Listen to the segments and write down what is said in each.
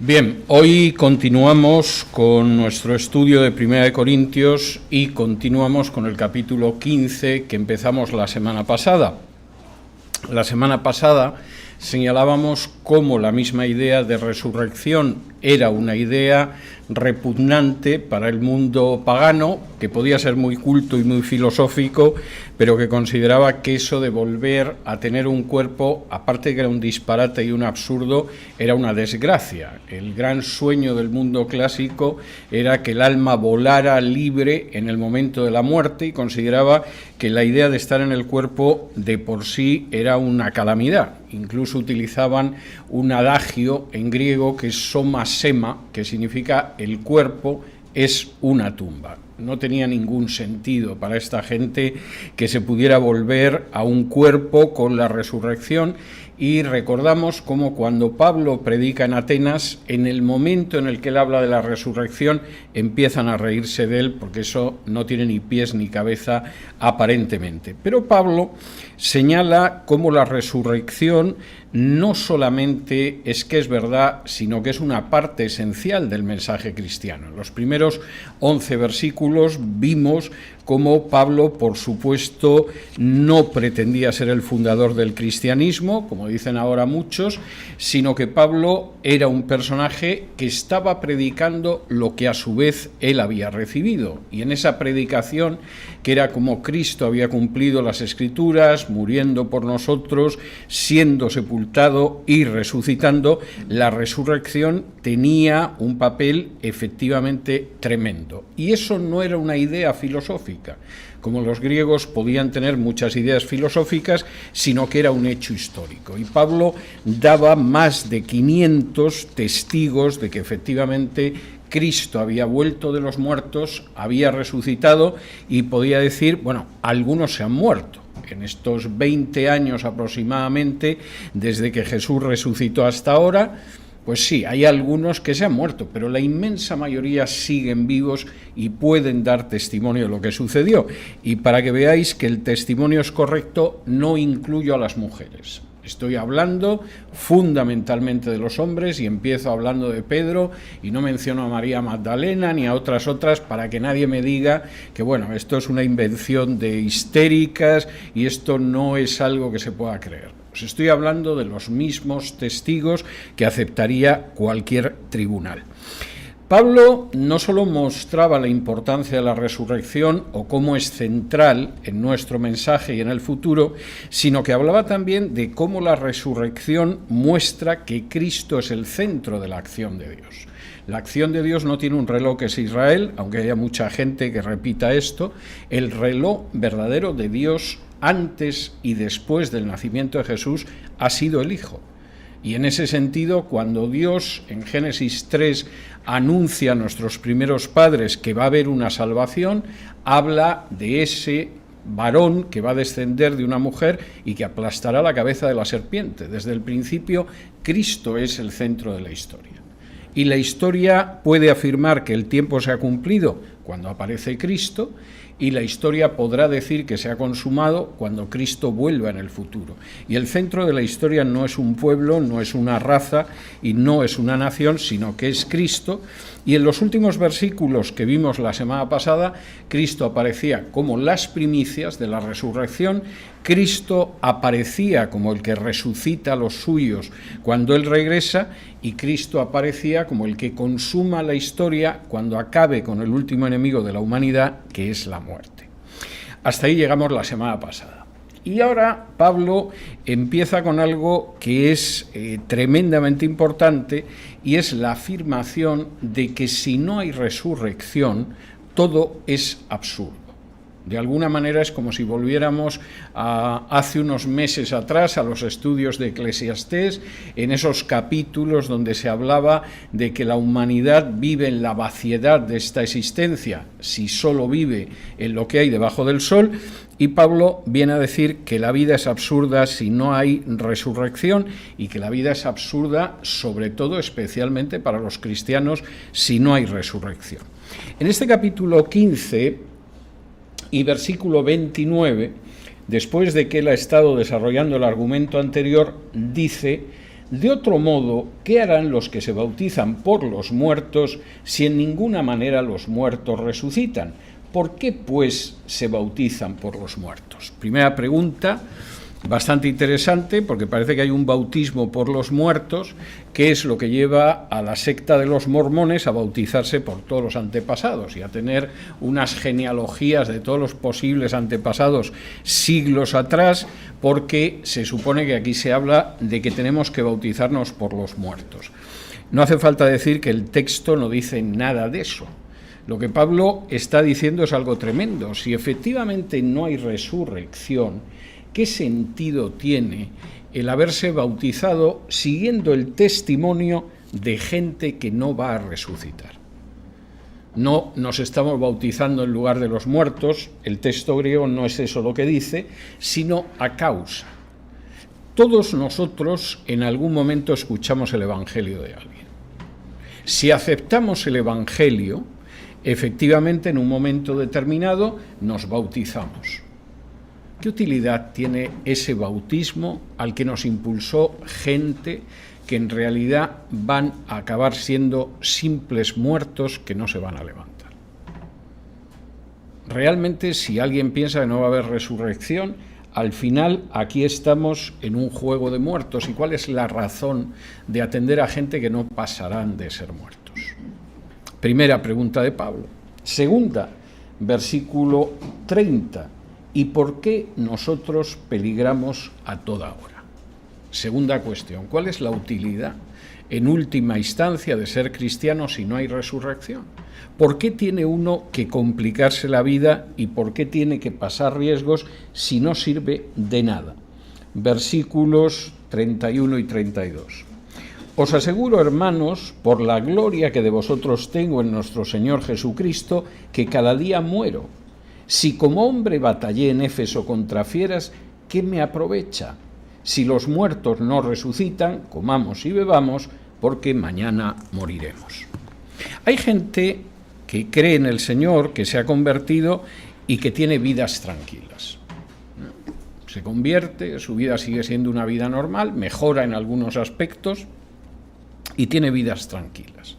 Bien, hoy continuamos con nuestro estudio de Primera de Corintios y continuamos con el capítulo 15 que empezamos la semana pasada. La semana pasada señalábamos cómo la misma idea de resurrección era una idea repugnante para el mundo pagano, que podía ser muy culto y muy filosófico, pero que consideraba que eso de volver a tener un cuerpo, aparte de que era un disparate y un absurdo, era una desgracia. El gran sueño del mundo clásico era que el alma volara libre en el momento de la muerte, y consideraba que la idea de estar en el cuerpo de por sí era una calamidad. Incluso utilizaban un adagio en griego que es soma sema, que significa el cuerpo es una tumba. No tenía ningún sentido para esta gente que se pudiera volver a un cuerpo con la resurrección, y recordamos cómo cuando Pablo predica en Atenas, en el momento en el que él habla de la resurrección, empiezan a reírse de él, porque eso no tiene ni pies ni cabeza aparentemente. Pero Pablo señala cómo la resurrección no solamente es que es verdad, sino que es una parte esencial del mensaje cristiano. En los primeros 11 versículos vimos cómo Pablo, por supuesto, no pretendía ser el fundador del cristianismo, como dicen ahora muchos, sino que Pablo era un personaje que estaba predicando lo que a su vez él había recibido. Y en esa predicación, que era como Cristo había cumplido las Escrituras, muriendo por nosotros, siendo sepultado y resucitando, la resurrección tenía un papel efectivamente tremendo. Y eso no era una idea filosófica, como los griegos podían tener muchas ideas filosóficas, sino que era un hecho histórico. Y Pablo daba más de 500 testigos de que efectivamente Cristo había vuelto de los muertos, había resucitado, y podía decir, bueno, algunos se han muerto. En estos 20 años aproximadamente, desde que Jesús resucitó hasta ahora, pues sí, hay algunos que se han muerto, pero la inmensa mayoría siguen vivos y pueden dar testimonio de lo que sucedió. Y para que veáis que el testimonio es correcto, no incluyo a las mujeres. Estoy hablando fundamentalmente de los hombres, y empiezo hablando de Pedro y no menciono a María Magdalena ni a otras para que nadie me diga que, bueno, esto es una invención de histéricas y esto no es algo que se pueda creer. Os estoy hablando de los mismos testigos que aceptaría cualquier tribunal. Pablo no solo mostraba la importancia de la resurrección o cómo es central en nuestro mensaje y en el futuro, sino que hablaba también de cómo la resurrección muestra que Cristo es el centro de la acción de Dios. La acción de Dios no tiene un reloj que es Israel, aunque haya mucha gente que repita esto. El reloj verdadero de Dios antes y después del nacimiento de Jesús ha sido el Hijo. Y en ese sentido, cuando Dios en Génesis 3 anuncia a nuestros primeros padres que va a haber una salvación, habla de ese varón que va a descender de una mujer y que aplastará la cabeza de la serpiente. Desde el principio, Cristo es el centro de la historia. Y la historia puede afirmar que el tiempo se ha cumplido cuando aparece Cristo, y la historia podrá decir que se ha consumado cuando Cristo vuelva en el futuro. Y el centro de la historia no es un pueblo, no es una raza y no es una nación, sino que es Cristo. Y en los últimos versículos que vimos la semana pasada, Cristo aparecía como las primicias de la resurrección. Cristo aparecía como el que resucita a los suyos cuando Él regresa, y Cristo aparecía como el que consuma la historia cuando acabe con el último enemigo de la humanidad, que es la muerte. Hasta ahí llegamos la semana pasada. Y ahora Pablo empieza con algo que es tremendamente importante, y es la afirmación de que si no hay resurrección, todo es absurdo. De alguna manera es como si volviéramos hace unos meses atrás a los estudios de Eclesiastés, en esos capítulos donde se hablaba de que la humanidad vive en la vaciedad de esta existencia, si solo vive en lo que hay debajo del sol, y Pablo viene a decir que la vida es absurda si no hay resurrección, y que la vida es absurda sobre todo, especialmente para los cristianos, si no hay resurrección. En este capítulo 15 y versículo 29, después de que él ha estado desarrollando el argumento anterior, dice: De otro modo, ¿qué harán los que se bautizan por los muertos si en ninguna manera los muertos resucitan? ¿Por qué, pues, se bautizan por los muertos? Primera pregunta, bastante interesante, porque parece que hay un bautismo por los muertos, que es lo que lleva a la secta de los mormones a bautizarse por todos los antepasados y a tener unas genealogías de todos los posibles antepasados siglos atrás, porque se supone que aquí se habla de que tenemos que bautizarnos por los muertos. No hace falta decir que el texto no dice nada de eso. Lo que Pablo está diciendo es algo tremendo. Si efectivamente no hay resurrección, ¿qué sentido tiene el haberse bautizado siguiendo el testimonio de gente que no va a resucitar? No nos estamos bautizando en lugar de los muertos, el texto griego no es eso lo que dice, sino a causa. Todos nosotros en algún momento escuchamos el Evangelio de alguien. Si aceptamos el Evangelio, efectivamente en un momento determinado nos bautizamos. ¿Qué utilidad tiene ese bautismo al que nos impulsó gente que en realidad van a acabar siendo simples muertos que no se van a levantar? Realmente, si alguien piensa que no va a haber resurrección, al final aquí estamos en un juego de muertos. ¿Y cuál es la razón de atender a gente que no pasarán de ser muertos? Primera pregunta de Pablo. Segunda, versículo 30. ¿Y por qué nosotros peligramos a toda hora? Segunda cuestión, ¿cuál es la utilidad en última instancia de ser cristiano si no hay resurrección? ¿Por qué tiene uno que complicarse la vida y por qué tiene que pasar riesgos si no sirve de nada? Versículos 31 y 32. Os aseguro, hermanos, por la gloria que de vosotros tengo en nuestro Señor Jesucristo, que cada día muero. Si como hombre batallé en Éfeso contra fieras, ¿qué me aprovecha? Si los muertos no resucitan, comamos y bebamos, porque mañana moriremos. Hay gente que cree en el Señor, que se ha convertido y que tiene vidas tranquilas. Se convierte, su vida sigue siendo una vida normal, mejora en algunos aspectos y tiene vidas tranquilas.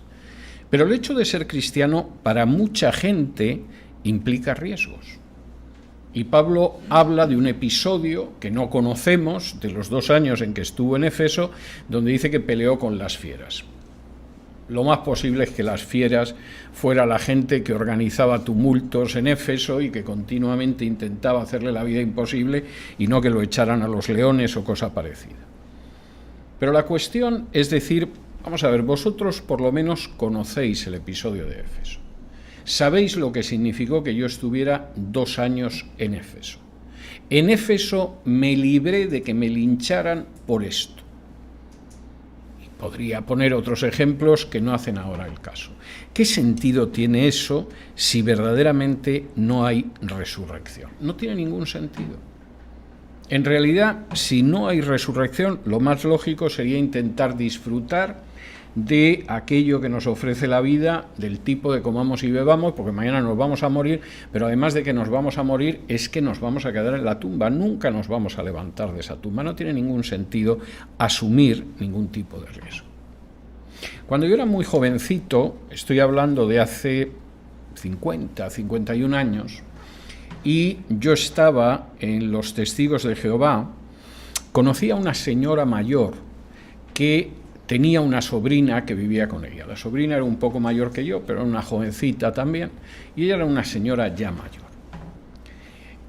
Pero el hecho de ser cristiano para mucha gente implica riesgos. Y Pablo habla de un episodio que no conocemos, de los 2 años en que estuvo en Éfeso, donde dice que peleó con las fieras. Lo más posible es que las fieras fuera la gente que organizaba tumultos en Éfeso y que continuamente intentaba hacerle la vida imposible y no que lo echaran a los leones o cosa parecida. Pero la cuestión es decir, vamos a ver, vosotros por lo menos conocéis el episodio de Éfeso. Sabéis lo que significó que yo estuviera 2 años en Éfeso. En Éfeso me libré de que me lincharan por esto. Y podría poner otros ejemplos que no hacen ahora el caso. ¿Qué sentido tiene eso si verdaderamente no hay resurrección? No tiene ningún sentido. En realidad, si no hay resurrección, lo más lógico sería intentar disfrutar de aquello que nos ofrece la vida, del tipo de comamos y bebamos, porque mañana nos vamos a morir, pero además de que nos vamos a morir, es que nos vamos a quedar en la tumba, nunca nos vamos a levantar de esa tumba, no tiene ningún sentido asumir ningún tipo de riesgo. Cuando yo era muy jovencito, estoy hablando de hace 50, 51 años, y yo estaba en los Testigos de Jehová, conocí a una señora mayor que tenía una sobrina que vivía con ella. La sobrina era un poco mayor que yo, pero era una jovencita también, y ella era una señora ya mayor.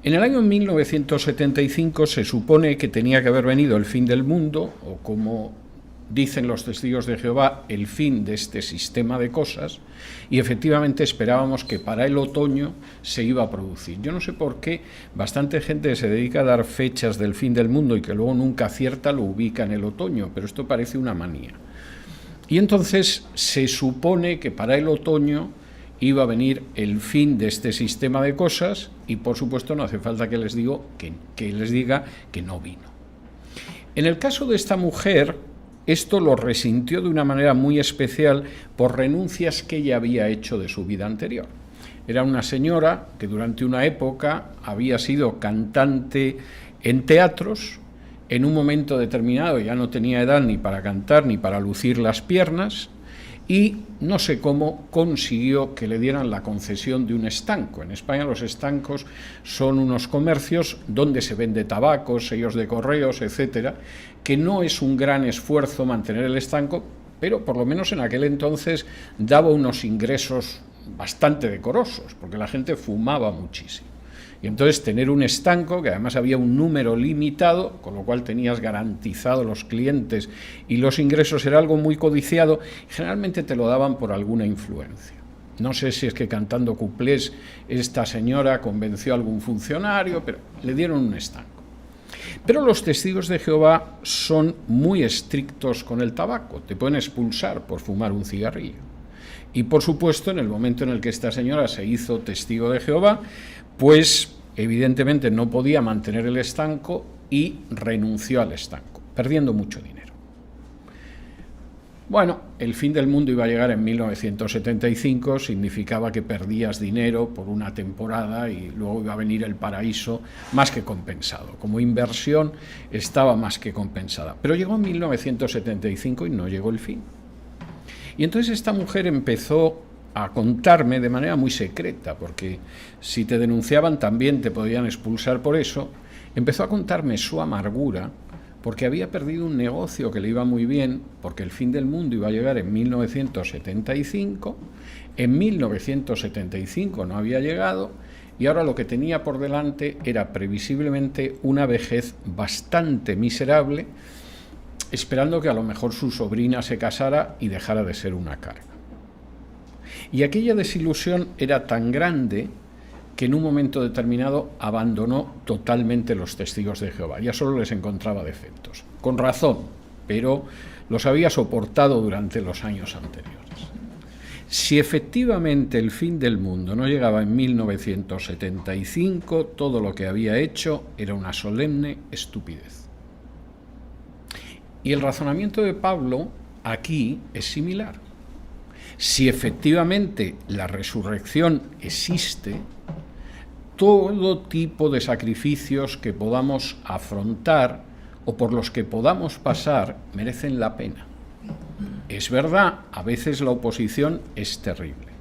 En el año 1975 se supone que tenía que haber venido el fin del mundo, o como dicen los Testigos de Jehová, el fin de este sistema de cosas, y efectivamente esperábamos que para el otoño se iba a producir. Yo no sé por qué bastante gente se dedica a dar fechas del fin del mundo y que luego nunca acierta, lo ubica en el otoño, pero esto parece una manía. Y entonces se supone que para el otoño iba a venir el fin de este sistema de cosas y por supuesto no hace falta que les diga que no vino. En el caso de esta mujer, esto lo resintió de una manera muy especial por renuncias que ella había hecho de su vida anterior. Era una señora que durante una época había sido cantante en teatros, en un momento determinado ya no tenía edad ni para cantar ni para lucir las piernas, y no sé cómo consiguió que le dieran la concesión de un estanco. En España los estancos son unos comercios donde se vende tabaco, sellos de correos, etcétera, que no es un gran esfuerzo mantener el estanco, pero por lo menos en aquel entonces daba unos ingresos bastante decorosos, porque la gente fumaba muchísimo. Y entonces tener un estanco, que además había un número limitado, con lo cual tenías garantizado los clientes y los ingresos, era algo muy codiciado, y generalmente te lo daban por alguna influencia. No sé si es que cantando cuplés esta señora convenció a algún funcionario, pero le dieron un estanco. Pero los testigos de Jehová son muy estrictos con el tabaco, te pueden expulsar por fumar un cigarrillo. Y por supuesto, en el momento en el que esta señora se hizo testigo de Jehová, pues evidentemente no podía mantener el estanco y renunció al estanco, perdiendo mucho dinero. Bueno, el fin del mundo iba a llegar en 1975, significaba que perdías dinero por una temporada y luego iba a venir el paraíso más que compensado. Como inversión estaba más que compensada. Pero llegó en 1975 y no llegó el fin. Y entonces esta mujer empezó a contarme de manera muy secreta, porque si te denunciaban también te podían expulsar por eso, empezó a contarme su amargura, porque había perdido un negocio que le iba muy bien, porque el fin del mundo iba a llegar en 1975, en 1975 no había llegado, y ahora lo que tenía por delante era previsiblemente una vejez bastante miserable, esperando que a lo mejor su sobrina se casara y dejara de ser una carga. Y aquella desilusión era tan grande que en un momento determinado abandonó totalmente los testigos de Jehová. Ya solo les encontraba defectos. Con razón, pero los había soportado durante los años anteriores. Si efectivamente el fin del mundo no llegaba en 1975, todo lo que había hecho era una solemne estupidez. Y el razonamiento de Pablo aquí es similar. Si efectivamente la resurrección existe, todo tipo de sacrificios que podamos afrontar o por los que podamos pasar merecen la pena. Es verdad, a veces la oposición es terrible.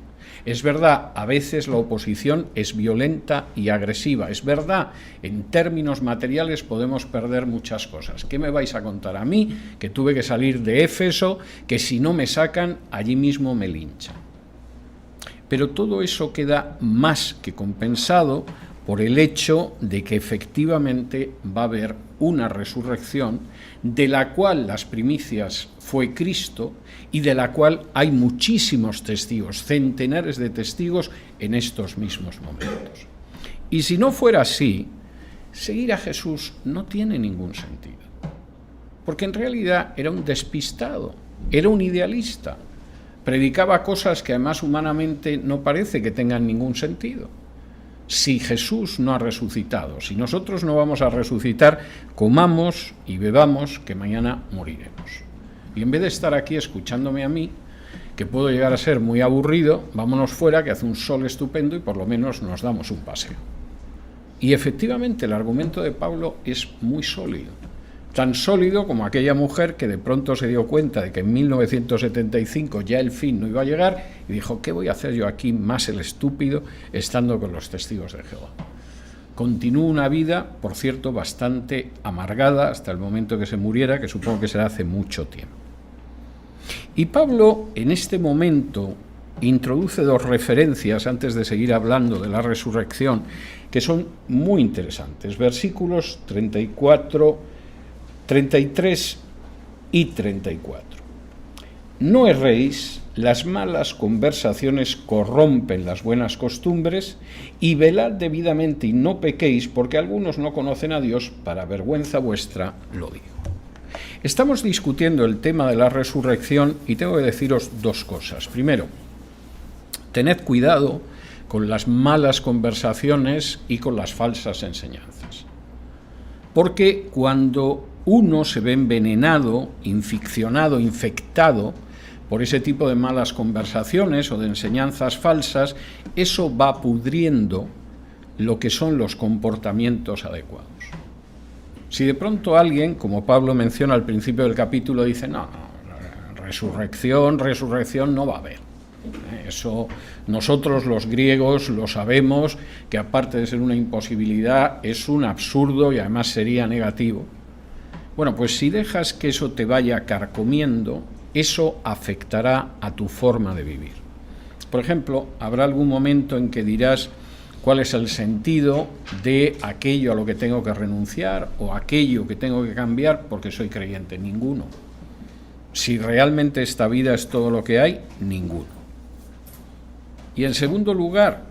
Es verdad, a veces la oposición es violenta y agresiva. Es verdad, en términos materiales podemos perder muchas cosas. ¿Qué me vais a contar a mí? Que tuve que salir de Éfeso, que si no me sacan, allí mismo me linchan. Pero todo eso queda más que compensado por el hecho de que efectivamente va a haber una resurrección de la cual las primicias fue Cristo y de la cual hay muchísimos testigos, centenares de testigos en estos mismos momentos. Y si no fuera así, seguir a Jesús no tiene ningún sentido, porque en realidad era un despistado, era un idealista, predicaba cosas que además humanamente no parece que tengan ningún sentido. Si Jesús no ha resucitado, si nosotros no vamos a resucitar, comamos y bebamos, que mañana moriremos. Y en vez de estar aquí escuchándome a mí, que puedo llegar a ser muy aburrido, vámonos fuera, que hace un sol estupendo y por lo menos nos damos un paseo. Y efectivamente el argumento de Pablo es muy sólido. Tan sólido como aquella mujer que de pronto se dio cuenta de que en 1975 ya el fin no iba a llegar y dijo, ¿qué voy a hacer yo aquí más el estúpido estando con los testigos de Jehová? Continuó una vida, por cierto, bastante amargada hasta el momento que se muriera, que supongo que será hace mucho tiempo. Y Pablo en este momento introduce dos referencias antes de seguir hablando de la resurrección que son muy interesantes. Versículos 33 y 34. No erréis, las malas conversaciones corrompen las buenas costumbres, y velad debidamente y no pequéis, porque algunos no conocen a Dios, para vergüenza vuestra lo digo. Estamos discutiendo el tema de la resurrección y tengo que deciros dos cosas. Primero, tened cuidado con las malas conversaciones y con las falsas enseñanzas. Porque cuando uno se ve envenenado, inficcionado, infectado por ese tipo de malas conversaciones o de enseñanzas falsas, eso va pudriendo lo que son los comportamientos adecuados. Si de pronto alguien, como Pablo menciona al principio del capítulo, dice, no, resurrección no va a haber. Eso nosotros los griegos lo sabemos, que aparte de ser una imposibilidad, es un absurdo y además sería negativo. Bueno, pues si dejas que eso te vaya carcomiendo, eso afectará a tu forma de vivir. Por ejemplo, habrá algún momento en que dirás cuál es el sentido de aquello a lo que tengo que renunciar o aquello que tengo que cambiar porque soy creyente. Ninguno. Si realmente esta vida es todo lo que hay, ninguno. Y en segundo lugar,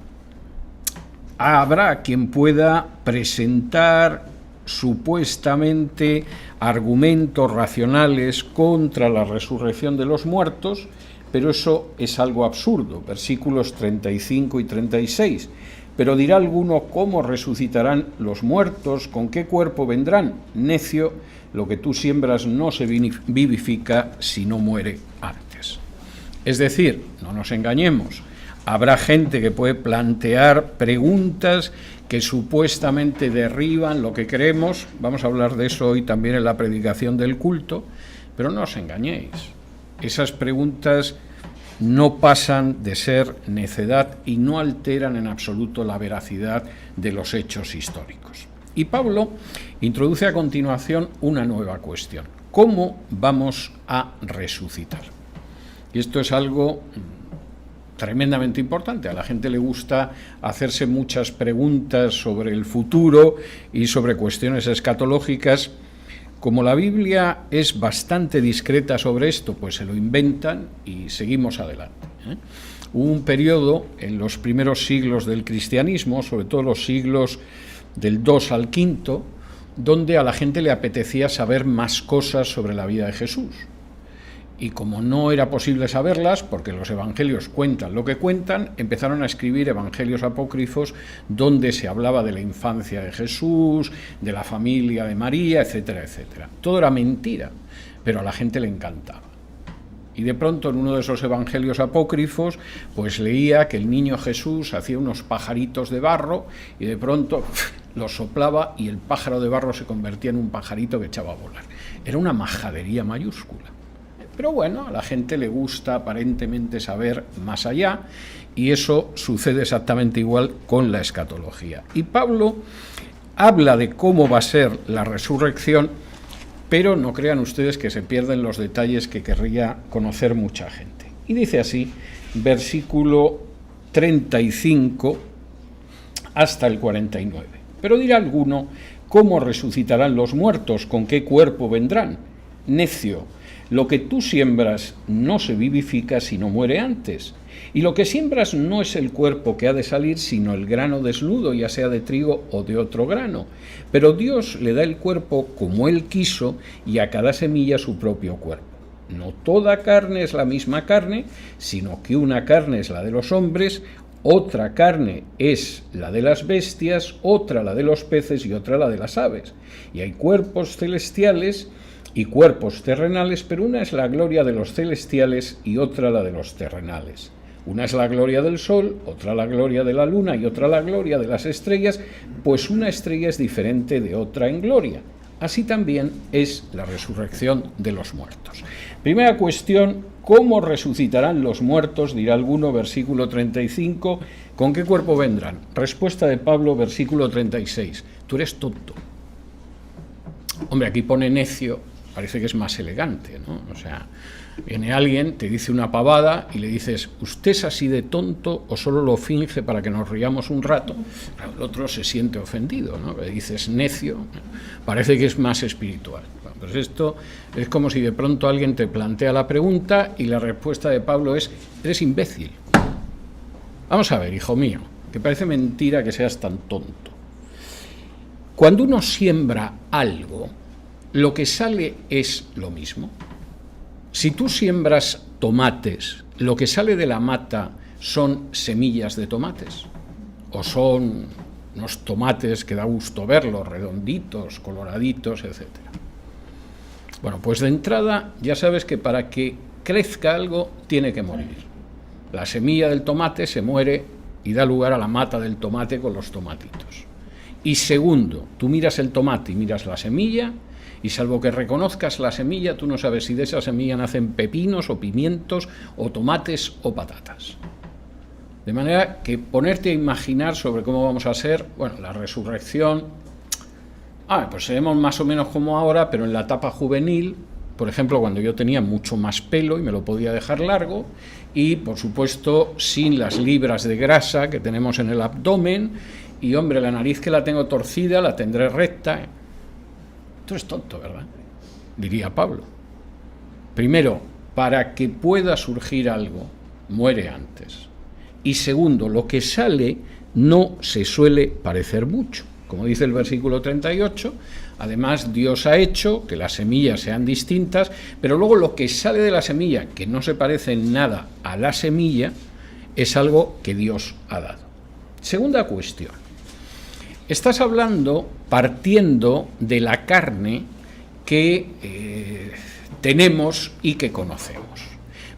habrá quien pueda presentar supuestamente argumentos racionales contra la resurrección de los muertos, pero eso es algo absurdo. Versículos 35 y 36. Pero dirá alguno, ¿cómo resucitarán los muertos? ¿Con qué cuerpo vendrán? Necio, lo que tú siembras no se vivifica si no muere antes. Es decir, no nos engañemos, habrá gente que puede plantear preguntas que supuestamente derriban lo que creemos. Vamos a hablar de eso hoy también en la predicación del culto, pero no os engañéis. Esas preguntas no pasan de ser necedad y no alteran en absoluto la veracidad de los hechos históricos. Y Pablo introduce a continuación una nueva cuestión. ¿Cómo vamos a resucitar? Y esto es algo tremendamente importante. A la gente le gusta hacerse muchas preguntas sobre el futuro y sobre cuestiones escatológicas. Como la Biblia es bastante discreta sobre esto, pues se lo inventan y seguimos adelante. Hubo un periodo en los primeros siglos del cristianismo, sobre todo los siglos del 2 al 5, donde a la gente le apetecía saber más cosas sobre la vida de Jesús. Y como no era posible saberlas, porque los evangelios cuentan lo que cuentan, empezaron a escribir evangelios apócrifos donde se hablaba de la infancia de Jesús, de la familia de María, etcétera, etcétera. Todo era mentira, pero a la gente le encantaba. Y de pronto en uno de esos evangelios apócrifos, pues leía que el niño Jesús hacía unos pajaritos de barro y de pronto los soplaba y el pájaro de barro se convertía en un pajarito que echaba a volar. Era una majadería mayúscula. Pero bueno, a la gente le gusta aparentemente saber más allá y eso sucede exactamente igual con la escatología. Y Pablo habla de cómo va a ser la resurrección, pero no crean ustedes que se pierden los detalles que querría conocer mucha gente. Y dice así, versículo 35 hasta el 49. Pero dirá alguno, ¿cómo resucitarán los muertos? ¿Con qué cuerpo vendrán? Necio, lo que tú siembras no se vivifica si no muere antes. Y lo que siembras no es el cuerpo que ha de salir, sino el grano desnudo, ya sea de trigo o de otro grano. Pero Dios le da el cuerpo como Él quiso y a cada semilla su propio cuerpo. No toda carne es la misma carne, sino que una carne es la de los hombres, otra carne es la de las bestias, otra la de los peces y otra la de las aves. Y hay cuerpos celestiales y cuerpos terrenales, pero una es la gloria de los celestiales y otra la de los terrenales. Una es la gloria del sol, otra la gloria de la luna y otra la gloria de las estrellas, pues una estrella es diferente de otra en gloria. Así también es la resurrección de los muertos. Primera cuestión, ¿cómo resucitarán los muertos? Dirá alguno, versículo 35, ¿con qué cuerpo vendrán? Respuesta de Pablo, versículo 36, tú eres tonto. Hombre, aquí pone necio, parece que es más elegante, ¿no? O sea, viene alguien, te dice una pavada y le dices, ¿usted es así de tonto o solo lo finge para que nos riamos un rato? Claro, el otro se siente ofendido, ¿no? Le dices necio, parece que es más espiritual. Bueno, pues esto es como si de pronto alguien te plantea la pregunta y la respuesta de Pablo es, eres imbécil. Vamos a ver, hijo mío, que parece mentira que seas tan tonto. Cuando uno siembra algo, lo que sale es lo mismo. Si tú siembras tomates, lo que sale de la mata son semillas de tomates, o son unos tomates que da gusto verlos, redonditos, coloraditos, etc. Bueno, pues de entrada ya sabes que para que crezca algo tiene que morir. La semilla del tomate se muere y da lugar a la mata del tomate con los tomatitos. Y segundo, tú miras el tomate y miras la semilla, y salvo que reconozcas la semilla, tú no sabes si de esa semilla nacen pepinos o pimientos o tomates o patatas. De manera que ponerte a imaginar sobre cómo vamos a ser, bueno, la resurrección, pues seremos más o menos como ahora, pero en la etapa juvenil, por ejemplo, cuando yo tenía mucho más pelo y me lo podía dejar largo, y por supuesto sin las libras de grasa que tenemos en el abdomen, y hombre, la nariz que la tengo torcida la tendré recta. Tú eres tonto, ¿verdad? Diría Pablo. Primero, para que pueda surgir algo, muere antes. Y segundo, lo que sale no se suele parecer mucho. Como dice el versículo 38, además Dios ha hecho que las semillas sean distintas, pero luego lo que sale de la semilla, que no se parece en nada a la semilla, es algo que Dios ha dado. Segunda cuestión. Estás hablando partiendo de la carne que tenemos y que conocemos.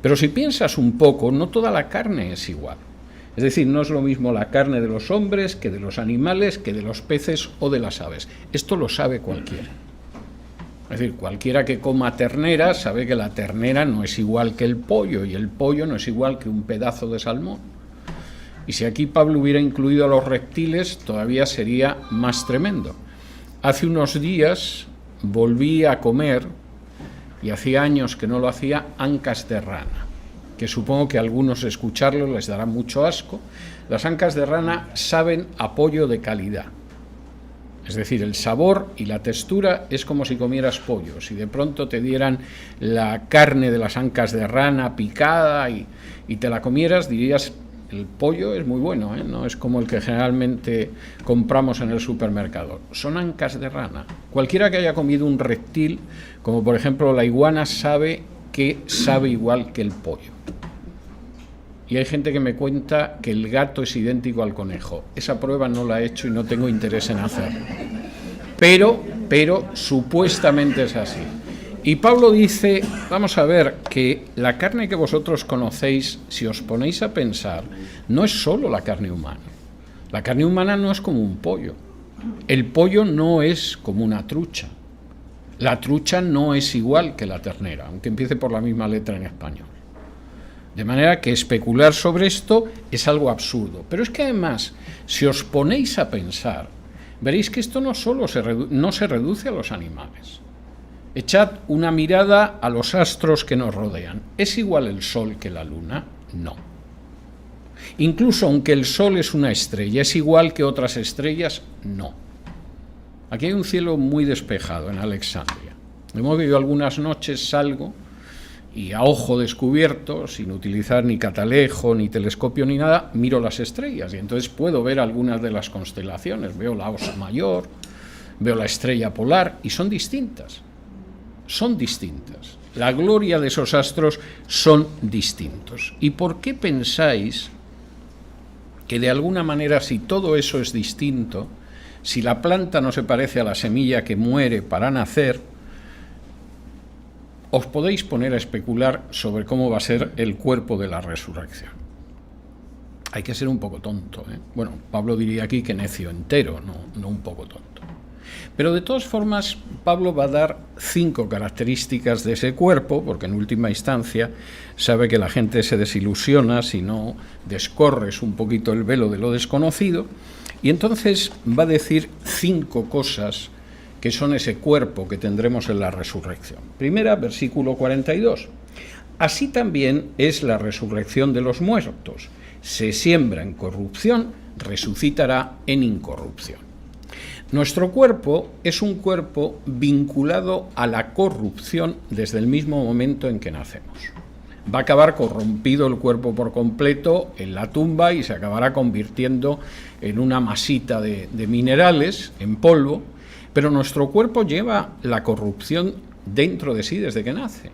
Pero si piensas un poco, no toda la carne es igual. Es decir, no es lo mismo la carne de los hombres que de los animales, que de los peces o de las aves. Esto lo sabe cualquiera. Es decir, cualquiera que coma ternera sabe que la ternera no es igual que el pollo y el pollo no es igual que un pedazo de salmón. Y si aquí Pablo hubiera incluido a los reptiles, todavía sería más tremendo. Hace unos días volví a comer, y hacía años que no lo hacía, ancas de rana, que supongo que a algunos escucharlo les dará mucho asco. Las ancas de rana saben a pollo de calidad. Es decir, el sabor y la textura es como si comieras pollo. Si de pronto te dieran la carne de las ancas de rana picada y te la comieras, dirías: el pollo es muy bueno, no es como el que generalmente compramos en el supermercado. Son ancas de rana. Cualquiera que haya comido un reptil, como por ejemplo la iguana, sabe que sabe igual que el pollo. Y hay gente que me cuenta que el gato es idéntico al conejo. Esa prueba no la he hecho y no tengo interés en hacerla. Pero supuestamente es así. Y Pablo dice, vamos a ver, que la carne que vosotros conocéis, si os ponéis a pensar, no es solo la carne humana. La carne humana no es como un pollo. El pollo no es como una trucha. La trucha no es igual que la ternera, aunque empiece por la misma letra en español. De manera que especular sobre esto es algo absurdo. Pero es que además, si os ponéis a pensar, veréis que esto no solo no se reduce a los animales. Echad una mirada a los astros que nos rodean. ¿Es igual el Sol que la Luna? No. Incluso aunque el Sol es una estrella, ¿es igual que otras estrellas? No. Aquí hay un cielo muy despejado en Alexandria. De modo que yo algunas noches salgo y a ojo descubierto, sin utilizar ni catalejo, ni telescopio, ni nada, miro las estrellas y entonces puedo ver algunas de las constelaciones. Veo la Osa Mayor, veo la estrella polar y son distintas. Son distintas. La gloria de esos astros son distintos. ¿Y por qué pensáis que de alguna manera, si todo eso es distinto, si la planta no se parece a la semilla que muere para nacer, os podéis poner a especular sobre cómo va a ser el cuerpo de la resurrección? Hay que ser un poco tonto, ¿eh? Bueno, Pablo diría aquí que necio entero, no un poco tonto. Pero de todas formas, Pablo va a dar 5 características de ese cuerpo, porque en última instancia sabe que la gente se desilusiona si no descorres un poquito el velo de lo desconocido, y entonces va a decir 5 cosas que son ese cuerpo que tendremos en la resurrección. Primera, versículo 42. Así también es la resurrección de los muertos. Se siembra en corrupción, resucitará en incorrupción. Nuestro cuerpo es un cuerpo vinculado a la corrupción desde el mismo momento en que nacemos. Va a acabar corrompido el cuerpo por completo en la tumba y se acabará convirtiendo en una masita de minerales, en polvo, pero nuestro cuerpo lleva la corrupción dentro de sí desde que nace.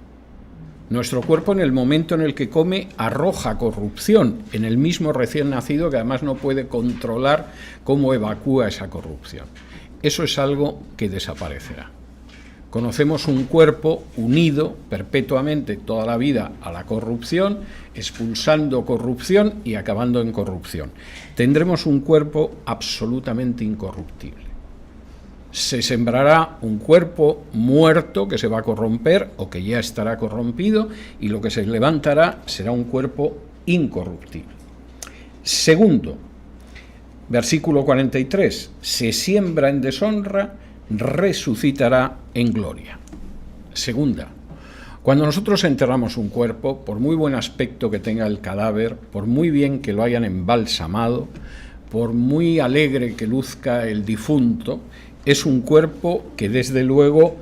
Nuestro cuerpo, en el momento en el que come, arroja corrupción en el mismo recién nacido, que además no puede controlar cómo evacúa esa corrupción. Eso es algo que desaparecerá. Conocemos un cuerpo unido perpetuamente toda la vida a la corrupción, expulsando corrupción y acabando en corrupción. Tendremos un cuerpo absolutamente incorruptible. Se sembrará un cuerpo muerto que se va a corromper o que ya estará corrompido, y lo que se levantará será un cuerpo incorruptible. Segundo, versículo 43, se siembra en deshonra, resucitará en gloria. Segunda, cuando nosotros enterramos un cuerpo, por muy buen aspecto que tenga el cadáver, por muy bien que lo hayan embalsamado, por muy alegre que luzca el difunto, es un cuerpo que desde luego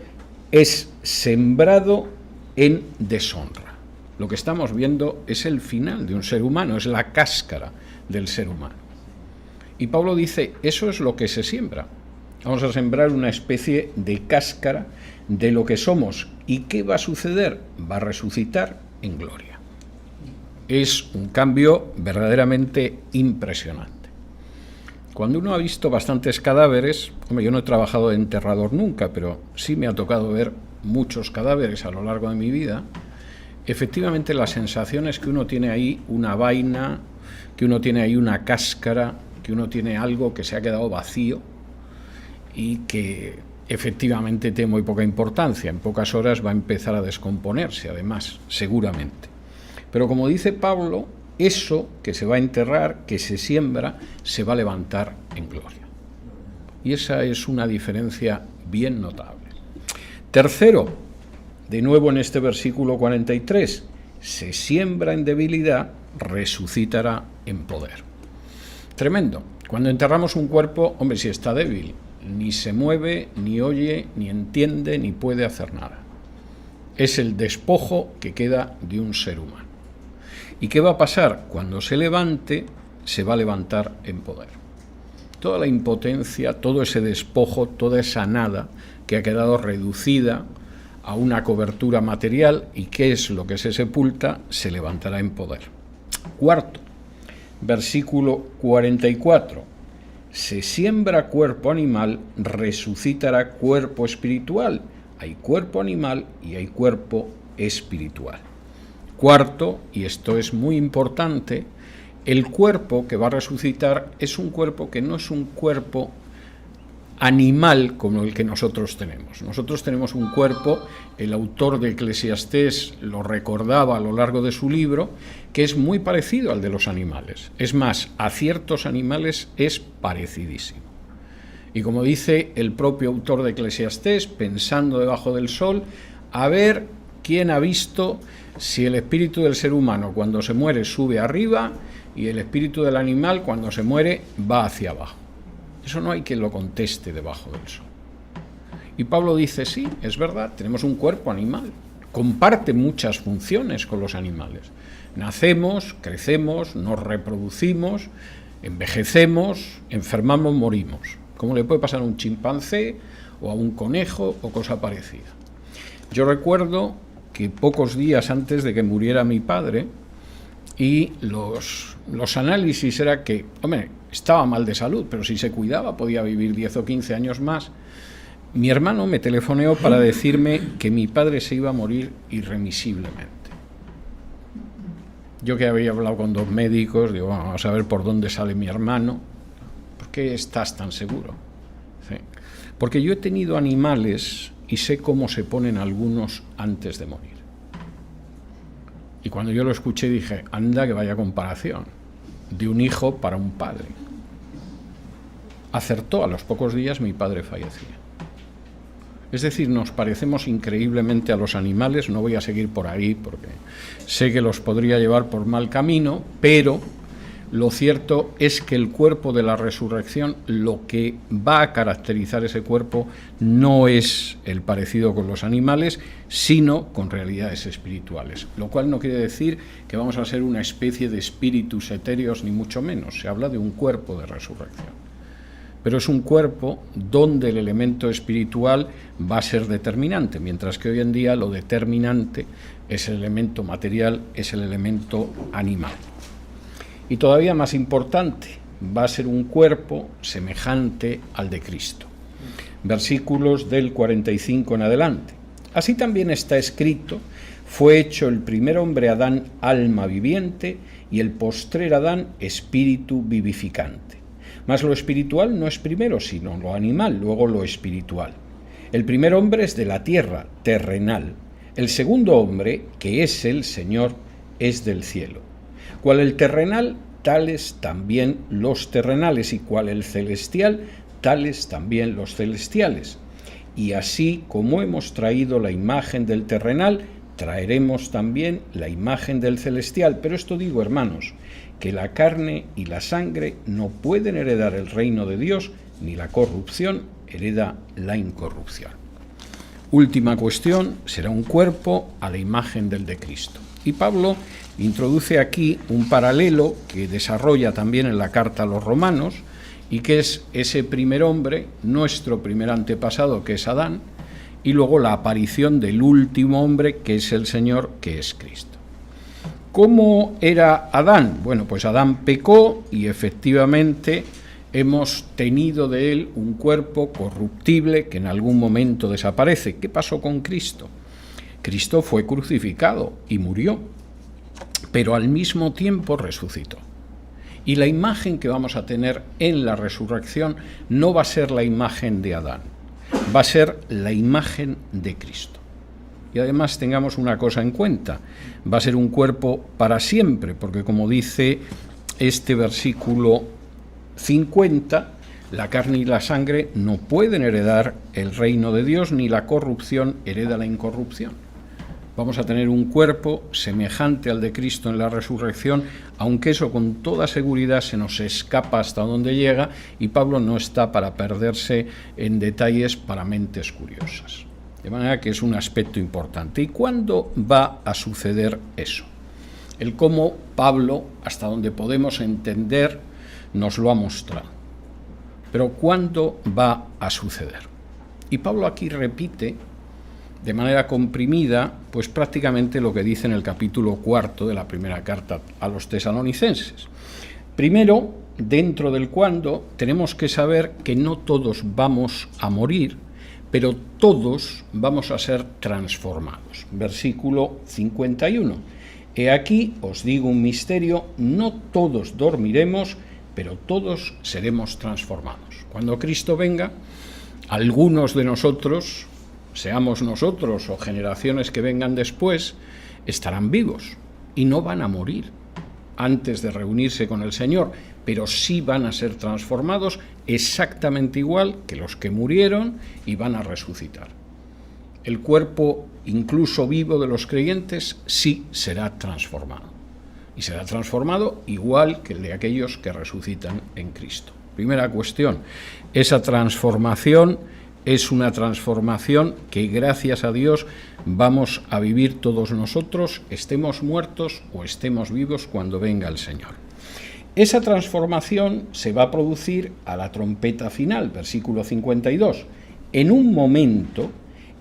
es sembrado en deshonra. Lo que estamos viendo es el final de un ser humano, es la cáscara del ser humano. Y Pablo dice, eso es lo que se siembra. Vamos a sembrar una especie de cáscara de lo que somos. ¿Y qué va a suceder? Va a resucitar en gloria. Es un cambio verdaderamente impresionante. Cuando uno ha visto bastantes cadáveres, yo no he trabajado de enterrador nunca, pero sí me ha tocado ver muchos cadáveres a lo largo de mi vida, efectivamente la sensación es que uno tiene ahí una vaina, que uno tiene ahí una cáscara, que uno tiene algo que se ha quedado vacío y que efectivamente tiene muy poca importancia. En pocas horas va a empezar a descomponerse, además, seguramente. Pero como dice Pablo, eso que se va a enterrar, que se siembra, se va a levantar en gloria. Y esa es una diferencia bien notable. Tercero, de nuevo en este versículo 43, se siembra en debilidad, resucitará en poder. Tremendo. Cuando enterramos un cuerpo, si está débil, ni se mueve, ni oye, ni entiende, ni puede hacer nada. Es el despojo que queda de un ser humano. ¿Y qué va a pasar? Cuando se levante, se va a levantar en poder. Toda la impotencia, todo ese despojo, toda esa nada que ha quedado reducida a una cobertura material, y qué es lo que se sepulta, se levantará en poder. Cuarto, versículo 44. Se siembra cuerpo animal, resucitará cuerpo espiritual. Hay cuerpo animal y hay cuerpo espiritual. Cuarto, y esto es muy importante, el cuerpo que va a resucitar es un cuerpo que no es un cuerpo animal como el que nosotros tenemos. Nosotros tenemos un cuerpo, el autor de Eclesiastés lo recordaba a lo largo de su libro, que es muy parecido al de los animales. Es más, a ciertos animales es parecidísimo. Y como dice el propio autor de Eclesiastés, pensando debajo del sol, a ver quién ha visto si el espíritu del ser humano cuando se muere sube arriba y el espíritu del animal cuando se muere va hacia abajo. Eso no hay quien lo conteste debajo del sol. Y Pablo dice, sí, es verdad, tenemos un cuerpo animal, comparte muchas funciones con los animales. Nacemos, crecemos, nos reproducimos, envejecemos, enfermamos, morimos. Como le puede pasar a un chimpancé o a un conejo o cosa parecida. Yo recuerdo que pocos días antes de que muriera mi padre, y los análisis era que, estaba mal de salud, pero si se cuidaba podía vivir 10 o 15 años más. Mi hermano me telefoneó para decirme que mi padre se iba a morir irremisiblemente. Yo que había hablado con 2 médicos, digo, vamos a ver por dónde sale mi hermano. ¿Por qué estás tan seguro? Sí. Porque yo he tenido animales y sé cómo se ponen algunos antes de morir. Y cuando yo lo escuché dije, anda que vaya comparación, de un hijo para un padre. Acertó, a los pocos días mi padre fallecía. Es decir, nos parecemos increíblemente a los animales, no voy a seguir por ahí porque sé que los podría llevar por mal camino, pero lo cierto es que el cuerpo de la resurrección, lo que va a caracterizar ese cuerpo no es el parecido con los animales, sino con realidades espirituales. Lo cual no quiere decir que vamos a ser una especie de espíritus etéreos, ni mucho menos. Se habla de un cuerpo de resurrección. Pero es un cuerpo donde el elemento espiritual va a ser determinante, mientras que hoy en día lo determinante es el elemento material, es el elemento animal. Y todavía más importante, va a ser un cuerpo semejante al de Cristo. versículos del 45 en adelante. Así también está escrito: fue hecho el primer hombre Adán alma viviente, y el postrer Adán espíritu vivificante. Mas lo espiritual no es primero, sino lo animal, luego lo espiritual. El primer hombre es de la tierra, terrenal. El segundo hombre, que es el Señor, es del cielo. Cual el terrenal, tales también los terrenales, y cual el celestial, tales también los celestiales. Y así como hemos traído la imagen del terrenal, traeremos también la imagen del celestial. Pero esto digo, hermanos, que la carne y la sangre no pueden heredar el reino de Dios, ni la corrupción hereda la incorrupción. Última cuestión, será un cuerpo a la imagen del de Cristo. Y Pablo introduce aquí un paralelo que desarrolla también en la carta a los romanos, y que es ese primer hombre, nuestro primer antepasado, que es Adán, y luego la aparición del último hombre, que es el Señor, que es Cristo. ¿Cómo era Adán? Bueno, pues Adán pecó y efectivamente hemos tenido de él un cuerpo corruptible que en algún momento desaparece. ¿Qué pasó con Cristo? Cristo fue crucificado y murió, pero al mismo tiempo resucitó. Y la imagen que vamos a tener en la resurrección no va a ser la imagen de Adán, va a ser la imagen de Cristo. Y además tengamos una cosa en cuenta, va a ser un cuerpo para siempre, porque como dice este versículo 50, la carne y la sangre no pueden heredar el reino de Dios, ni la corrupción hereda la incorrupción. Vamos a tener un cuerpo semejante al de Cristo en la resurrección, aunque eso con toda seguridad se nos escapa hasta donde llega, y Pablo no está para perderse en detalles para mentes curiosas. De manera que es un aspecto importante. ¿Y cuándo va a suceder eso? El cómo Pablo, hasta donde podemos entender, nos lo ha mostrado. Pero ¿cuándo va a suceder? Y Pablo aquí repite de manera comprimida, pues prácticamente lo que dice en el capítulo 4 de la primera carta a los tesalonicenses. Primero, dentro del cuándo, tenemos que saber que no todos vamos a morir, pero todos vamos a ser transformados. Versículo 51. He aquí os digo un misterio, no todos dormiremos, pero todos seremos transformados. Cuando Cristo venga, algunos de nosotros, seamos nosotros o generaciones que vengan después, estarán vivos y no van a morir antes de reunirse con el Señor, pero sí van a ser transformados exactamente igual que los que murieron y van a resucitar. El cuerpo, incluso vivo, de los creyentes sí será transformado. Y será transformado igual que el de aquellos que resucitan en Cristo. Primera cuestión, esa transformación es una transformación que, gracias a Dios, vamos a vivir todos nosotros, estemos muertos o estemos vivos cuando venga el Señor. Esa transformación se va a producir a la trompeta final, versículo 52. En un momento,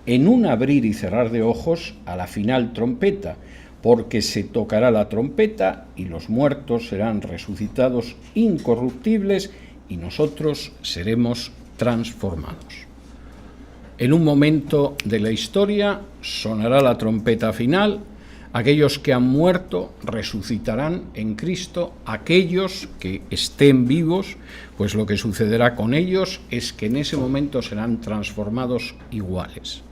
en un abrir y cerrar de ojos, a la final trompeta, porque se tocará la trompeta y los muertos serán resucitados incorruptibles y nosotros seremos transformados. En un momento de la historia sonará la trompeta final, aquellos que han muerto resucitarán en Cristo, aquellos que estén vivos, pues lo que sucederá con ellos es que en ese momento serán transformados iguales.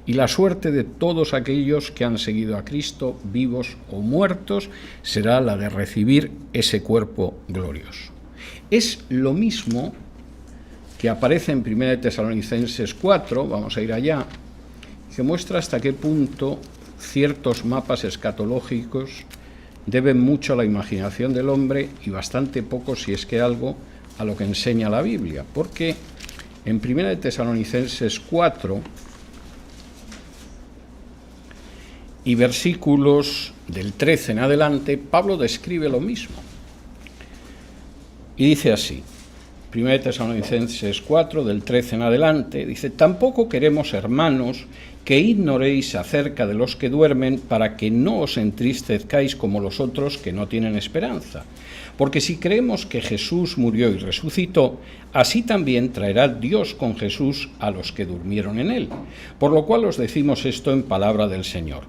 Y la suerte de todos aquellos que han seguido a Cristo, vivos o muertos, será la de recibir ese cuerpo glorioso. Es lo mismo que aparece en 1 Tesalonicenses 4, vamos a ir allá, que muestra hasta qué punto ciertos mapas escatológicos deben mucho a la imaginación del hombre y bastante poco, si es que algo, a lo que enseña la Biblia. Porque en 1 Tesalonicenses 4 y versículos del 13 en adelante, Pablo describe lo mismo. Y dice así: 1 Tesalonicenses 4, del 13 en adelante, dice: tampoco queremos, hermanos, que ignoréis acerca de los que duermen, para que no os entristezcáis como los otros que no tienen esperanza. Porque si creemos que Jesús murió y resucitó, así también traerá Dios con Jesús a los que durmieron en él. Por lo cual os decimos esto en palabra del Señor: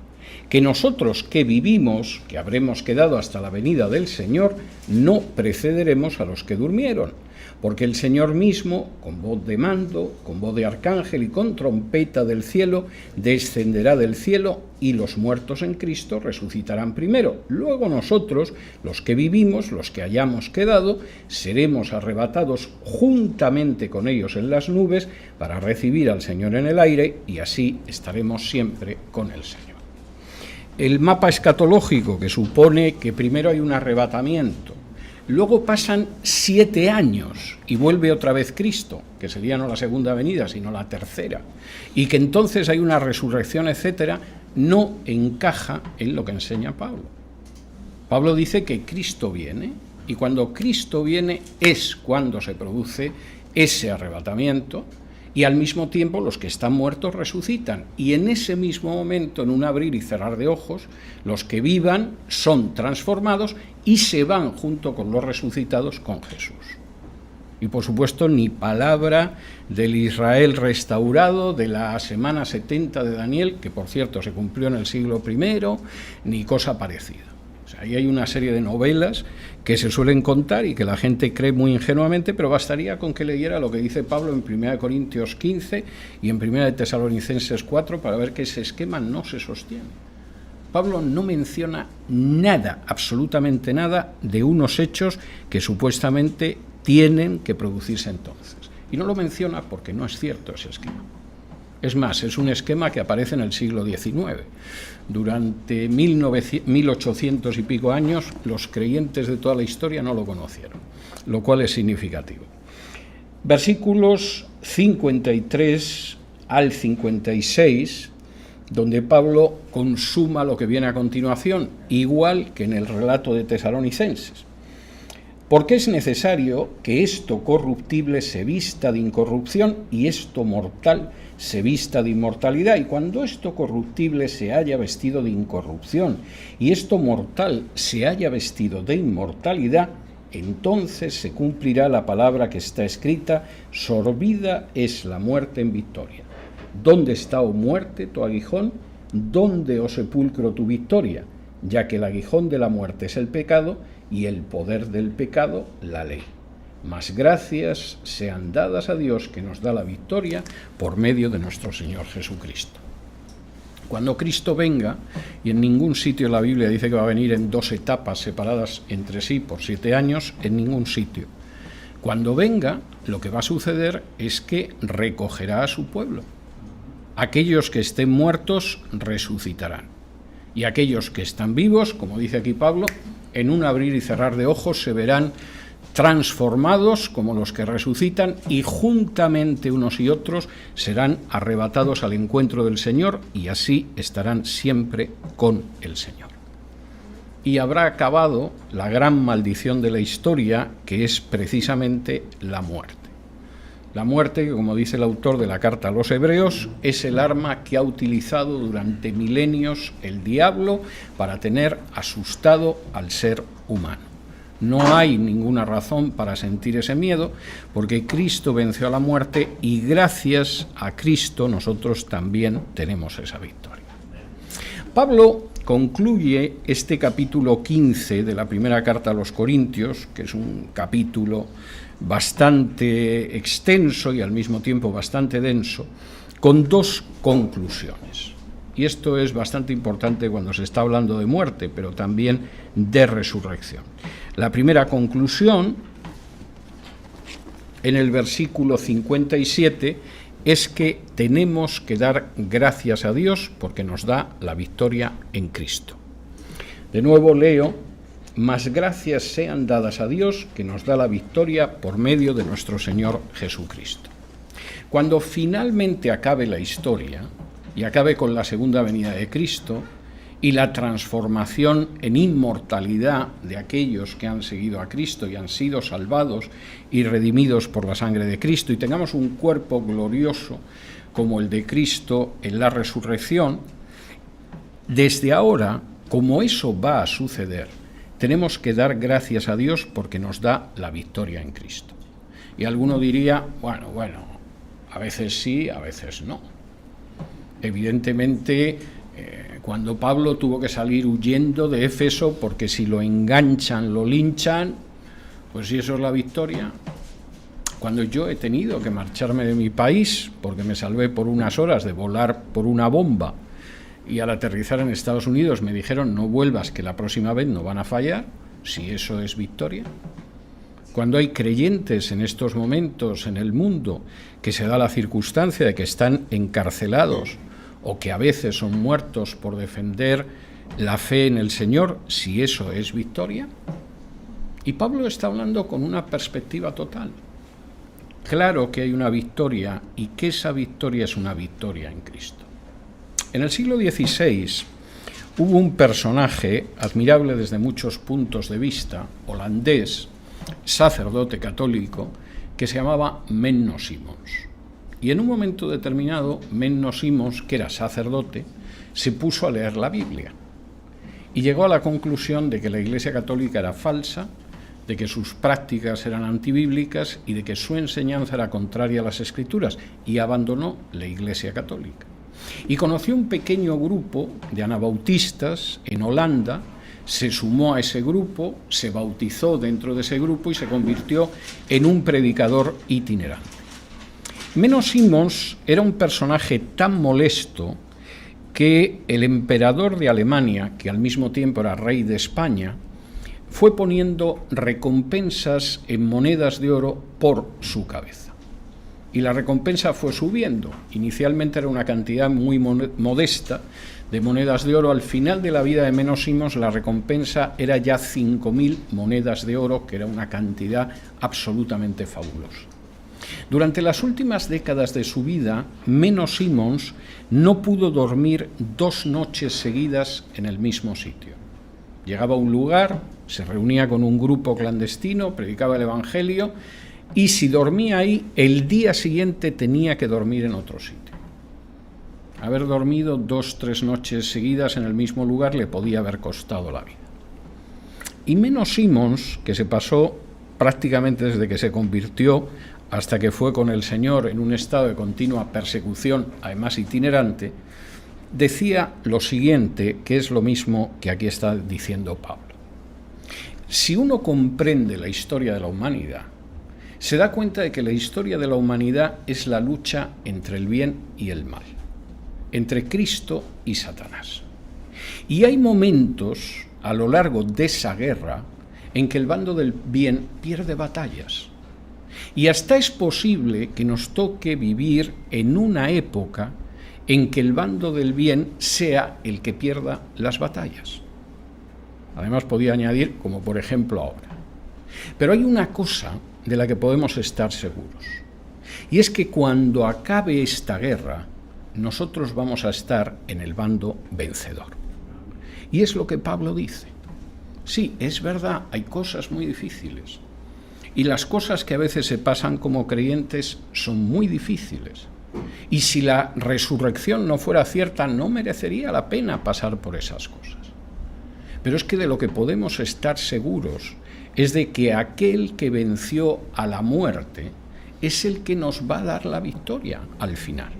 que nosotros que vivimos, que habremos quedado hasta la venida del Señor, no precederemos a los que durmieron. Porque el Señor mismo, con voz de mando, con voz de arcángel y con trompeta del cielo, descenderá del cielo, y los muertos en Cristo resucitarán primero. Luego nosotros, los que vivimos, los que hayamos quedado, seremos arrebatados juntamente con ellos en las nubes para recibir al Señor en el aire, y así estaremos siempre con el Señor. El mapa escatológico, que supone que primero hay un arrebatamiento, luego pasan 7 años y vuelve otra vez Cristo, que sería no la segunda venida, sino la tercera, y que entonces hay una resurrección, etcétera, no encaja en lo que enseña Pablo. Pablo dice que Cristo viene, y cuando Cristo viene es cuando se produce ese arrebatamiento, y al mismo tiempo los que están muertos resucitan, y en ese mismo momento, en un abrir y cerrar de ojos, los que vivan son transformados y se van junto con los resucitados con Jesús. Y por supuesto ni palabra del Israel restaurado de la semana 70 de Daniel, que por cierto se cumplió en el siglo I, ni cosa parecida. O sea, ahí hay una serie de novelas que se suelen contar y que la gente cree muy ingenuamente, pero bastaría con que leyera lo que dice Pablo en 1 Corintios 15 y en 1 Tesalonicenses 4 para ver que ese esquema no se sostiene. Pablo no menciona nada, absolutamente nada, de unos hechos que supuestamente tienen que producirse entonces. Y no lo menciona porque no es cierto ese esquema. Es más, es un esquema que aparece en el siglo XIX. Durante 1800 y pico años, los creyentes de toda la historia no lo conocieron, lo cual es significativo. Versículos 53 al 56, donde Pablo consuma lo que viene a continuación, igual que en el relato de Tesalonicenses. Porque es necesario que esto corruptible se vista de incorrupción y esto mortal se vista de inmortalidad. Y cuando esto corruptible se haya vestido de incorrupción y esto mortal se haya vestido de inmortalidad, entonces se cumplirá la palabra que está escrita: sorbida es la muerte en victoria. ¿Dónde está, oh muerte, tu aguijón? ¿Dónde, oh sepulcro, tu victoria? Ya que el aguijón de la muerte es el pecado, y el poder del pecado, la ley. Mas gracias sean dadas a Dios, que nos da la victoria por medio de nuestro Señor Jesucristo. Cuando Cristo venga, y en ningún sitio de la Biblia dice que va a venir en 2 etapas separadas entre sí por 7 años, en ningún sitio. Cuando venga, lo que va a suceder es que recogerá a su pueblo. Aquellos que estén muertos resucitarán. Y aquellos que están vivos, como dice aquí Pablo, en un abrir y cerrar de ojos se verán transformados como los que resucitan, y juntamente unos y otros serán arrebatados al encuentro del Señor, y así estarán siempre con el Señor. Y habrá acabado la gran maldición de la historia, que es precisamente la muerte. La muerte, que como dice el autor de la carta a los Hebreos, es el arma que ha utilizado durante milenios el diablo para tener asustado al ser humano. No hay ninguna razón para sentir ese miedo, porque Cristo venció a la muerte y gracias a Cristo nosotros también tenemos esa victoria. Pablo concluye este capítulo 15 de la primera carta a los Corintios, que es un capítulo bastante extenso y al mismo tiempo bastante denso, con 2 conclusiones. Y esto es bastante importante cuando se está hablando de muerte, pero también de resurrección. La primera conclusión, en el versículo 57, es que tenemos que dar gracias a Dios porque nos da la victoria en Cristo. De nuevo leo: mas gracias sean dadas a Dios, que nos da la victoria por medio de nuestro Señor Jesucristo. Cuando finalmente acabe la historia y acabe con la segunda venida de Cristo, y la transformación en inmortalidad de aquellos que han seguido a Cristo y han sido salvados y redimidos por la sangre de Cristo, y tengamos un cuerpo glorioso como el de Cristo en la resurrección. Desde ahora, como eso va a suceder, tenemos que dar gracias a Dios porque nos da la victoria en Cristo. Y alguno diría, bueno, a veces sí, a veces no. Evidentemente, cuando Pablo tuvo que salir huyendo de Éfeso porque si lo enganchan, lo linchan, pues si eso es la victoria. Cuando yo he tenido que marcharme de mi país porque me salvé por unas horas de volar por una bomba y al aterrizar en Estados Unidos me dijeron no vuelvas que la próxima vez no van a fallar, si eso es victoria. Cuando hay creyentes en estos momentos en el mundo que se da la circunstancia de que están encarcelados o que a veces son muertos por defender la fe en el Señor, si eso es victoria. Y Pablo está hablando con una perspectiva total. Claro que hay una victoria y que esa victoria es una victoria en Cristo. En el siglo XVI hubo un personaje admirable desde muchos puntos de vista, holandés, sacerdote católico, que se llamaba Menno Simons. Y en un momento determinado, Menno Simons, que era sacerdote, se puso a leer la Biblia y llegó a la conclusión de que la Iglesia Católica era falsa, de que sus prácticas eran antibíblicas y de que su enseñanza era contraria a las Escrituras, y abandonó la Iglesia Católica. Y conoció un pequeño grupo de anabautistas en Holanda, se sumó a ese grupo, se bautizó dentro de ese grupo y se convirtió en un predicador itinerante. Menno Simons era un personaje tan molesto que el emperador de Alemania, que al mismo tiempo era rey de España, fue poniendo recompensas en monedas de oro por su cabeza. Y la recompensa fue subiendo. Inicialmente era una cantidad muy modesta de monedas de oro. Al final de la vida de Menno Simons, la recompensa era ya 5.000 monedas de oro, que era una cantidad absolutamente fabulosa. Durante las últimas décadas de su vida, Menno Simons no pudo dormir 2 noches seguidas en el mismo sitio. Llegaba a un lugar, se reunía con un grupo clandestino, predicaba el Evangelio, y si dormía ahí, el día siguiente tenía que dormir en otro sitio. Haber dormido 2-3 noches seguidas en el mismo lugar le podía haber costado la vida. Y Menno Simons, que se pasó prácticamente desde que se convirtió hasta que fue con el Señor en un estado de continua persecución, además itinerante, decía lo siguiente, que es lo mismo que aquí está diciendo Pablo. Si uno comprende la historia de la humanidad, se da cuenta de que la historia de la humanidad es la lucha entre el bien y el mal, entre Cristo y Satanás. Y hay momentos a lo largo de esa guerra en que el bando del bien pierde batallas. Y hasta es posible que nos toque vivir en una época en que el bando del bien sea el que pierda las batallas. Además podía añadir, como por ejemplo ahora. Pero hay una cosa de la que podemos estar seguros, y es que cuando acabe esta guerra, nosotros vamos a estar en el bando vencedor. Y es lo que Pablo dice. Sí, es verdad, hay cosas muy difíciles, y las cosas que a veces se pasan como creyentes son muy difíciles. Y si la resurrección no fuera cierta, no merecería la pena pasar por esas cosas. Pero es que de lo que podemos estar seguros es de que aquel que venció a la muerte es el que nos va a dar la victoria al final.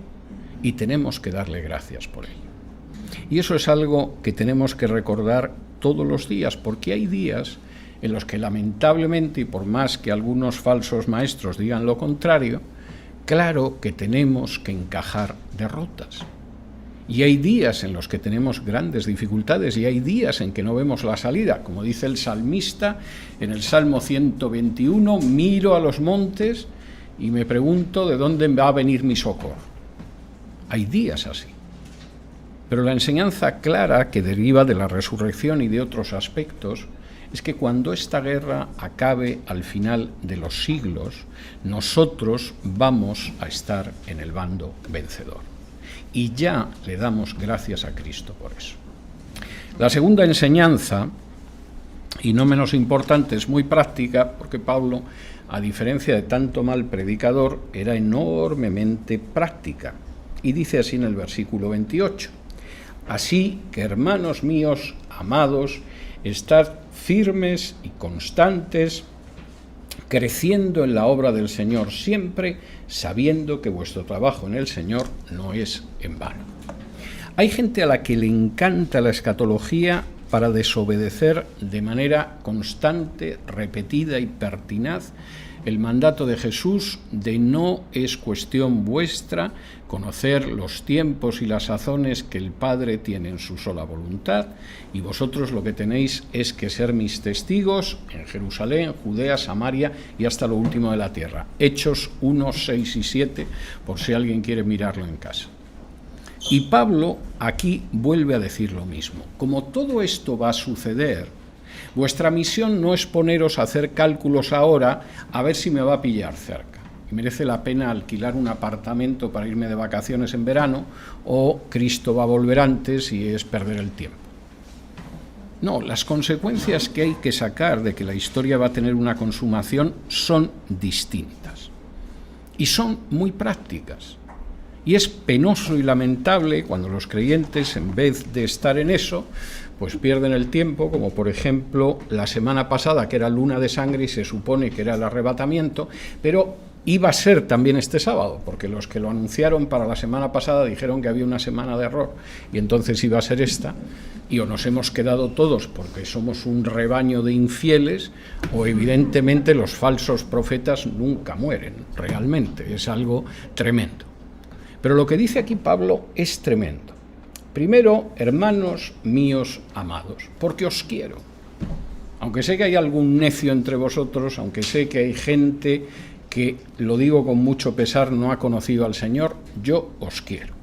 Y tenemos que darle gracias por ello. Y eso es algo que tenemos que recordar todos los días, porque hay días en los que lamentablemente, y por más que algunos falsos maestros digan lo contrario, claro que tenemos que encajar derrotas. Y hay días en los que tenemos grandes dificultades y hay días en que no vemos la salida. Como dice el salmista en el Salmo 121, miro a los montes y me pregunto de dónde va a venir mi socorro. Hay días así. Pero la enseñanza clara que deriva de la resurrección y de otros aspectos es que cuando esta guerra acabe al final de los siglos, nosotros vamos a estar en el bando vencedor. Y ya le damos gracias a Cristo por eso. La segunda enseñanza, y no menos importante, es muy práctica, porque Pablo, a diferencia de tanto mal predicador, era enormemente práctica. Y dice así en el versículo 28, así que, hermanos míos, amados, estad firmes y constantes, creciendo en la obra del Señor siempre, sabiendo que vuestro trabajo en el Señor no es en vano. Hay gente a la que le encanta la escatología para desobedecer de manera constante, repetida y pertinaz el mandato de Jesús de no es cuestión vuestra conocer los tiempos y las sazones que el Padre tiene en su sola voluntad, y vosotros lo que tenéis es que ser mis testigos en Jerusalén, Judea, Samaria y hasta lo último de la tierra. Hechos 1, 6 y 7, por si alguien quiere mirarlo en casa. Y Pablo aquí vuelve a decir lo mismo. Como todo esto va a suceder, vuestra misión no es poneros a hacer cálculos ahora a ver si me va a pillar cerca. ¿Merece la pena alquilar un apartamento para irme de vacaciones en verano o Cristo va a volver antes y es perder el tiempo? No, las consecuencias que hay que sacar de que la historia va a tener una consumación son distintas y son muy prácticas. Y es penoso y lamentable cuando los creyentes, en vez de estar en eso, pues pierden el tiempo, como por ejemplo la semana pasada, que era luna de sangre y se supone que era el arrebatamiento, pero iba a ser también este sábado, porque los que lo anunciaron para la semana pasada dijeron que había una semana de error, y entonces iba a ser esta, y o nos hemos quedado todos porque somos un rebaño de infieles, o evidentemente los falsos profetas nunca mueren, realmente, es algo tremendo. Pero lo que dice aquí Pablo es tremendo. Primero, hermanos míos amados, porque os quiero. Aunque sé que hay algún necio entre vosotros, aunque sé que hay gente que, lo digo con mucho pesar, no ha conocido al Señor, yo os quiero.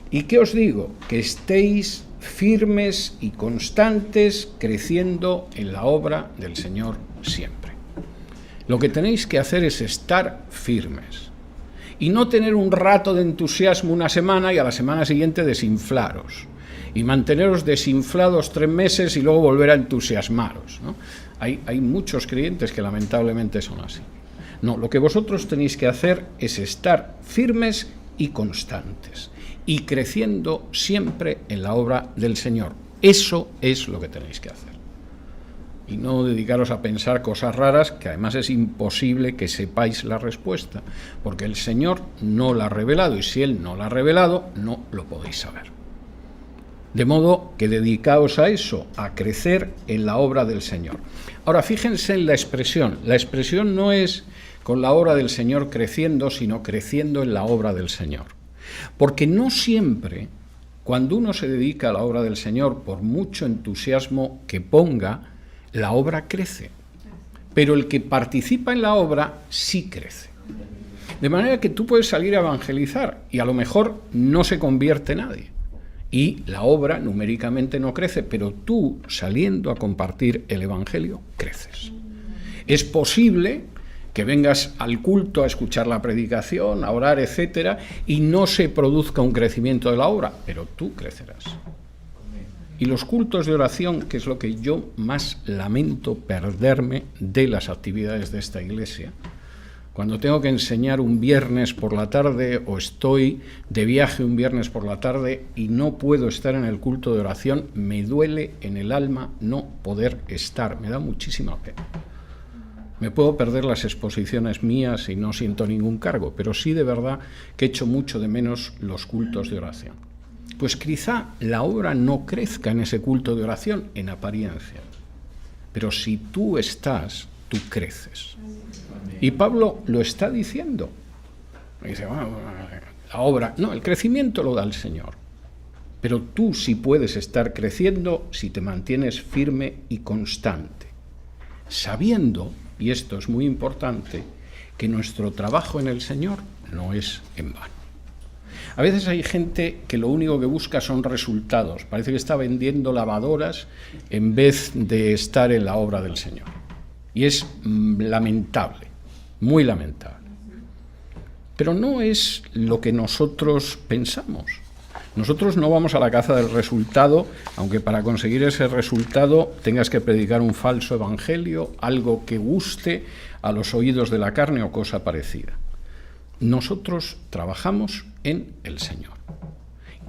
¿Y qué os digo? Que estéis firmes y constantes, creciendo en la obra del Señor siempre. Lo que tenéis que hacer es estar firmes. Y no tener un rato de entusiasmo una semana y a la semana siguiente desinflaros. Y manteneros desinflados 3 meses y luego volver a entusiasmaros, ¿no? Hay muchos creyentes que lamentablemente son así. No, lo que vosotros tenéis que hacer es estar firmes y constantes. Y creciendo siempre en la obra del Señor. Eso es lo que tenéis que hacer. Y no dedicaros a pensar cosas raras, que además es imposible que sepáis la respuesta, porque el Señor no la ha revelado, y si Él no la ha revelado, no lo podéis saber. De modo que dedicaos a eso, a crecer en la obra del Señor. Ahora, fíjense en la expresión no es con la obra del Señor creciendo, sino creciendo en la obra del Señor. Porque no siempre, cuando uno se dedica a la obra del Señor, por mucho entusiasmo que ponga, la obra crece, pero el que participa en la obra sí crece. De manera que tú puedes salir a evangelizar y a lo mejor no se convierte nadie. Y la obra numéricamente no crece, pero tú saliendo a compartir el Evangelio creces. Es posible que vengas al culto a escuchar la predicación, a orar, etcétera, y no se produzca un crecimiento de la obra, pero tú crecerás. Y los cultos de oración, que es lo que yo más lamento perderme de las actividades de esta iglesia, cuando tengo que enseñar un viernes por la tarde o estoy de viaje un viernes por la tarde y no puedo estar en el culto de oración, me duele en el alma no poder estar, me da muchísima pena. Me puedo perder las exposiciones mías y no siento ningún cargo, pero sí de verdad que echo mucho de menos los cultos de oración. Pues quizá la obra no crezca en ese culto de oración, en apariencia. Pero si tú estás, tú creces. Y Pablo lo está diciendo. Dice, bueno, la obra... No, el crecimiento lo da el Señor. Pero tú sí puedes estar creciendo si te mantienes firme y constante. Sabiendo, y esto es muy importante, que nuestro trabajo en el Señor no es en vano. A veces hay gente que lo único que busca son resultados. Parece que está vendiendo lavadoras en vez de estar en la obra del Señor. Y es lamentable, muy lamentable. Pero no es lo que nosotros pensamos. Nosotros no vamos a la caza del resultado, aunque para conseguir ese resultado tengas que predicar un falso evangelio, algo que guste a los oídos de la carne o cosa parecida. Nosotros trabajamos en el Señor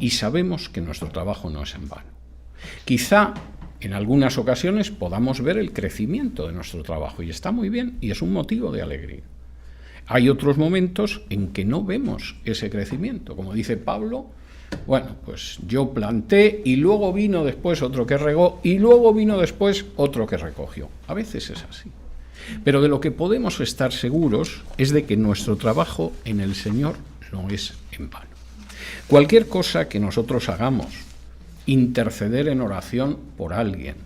y sabemos que nuestro trabajo no es en vano. Quizá en algunas ocasiones podamos ver el crecimiento de nuestro trabajo y está muy bien y es un motivo de alegría. Hay otros momentos en que no vemos ese crecimiento, como dice Pablo. Bueno, pues yo planté y luego vino después otro que regó y luego vino después otro que recogió. A veces es así. Pero de lo que podemos estar seguros es de que nuestro trabajo en el Señor no es en vano. Cualquier cosa que nosotros hagamos, interceder en oración por alguien,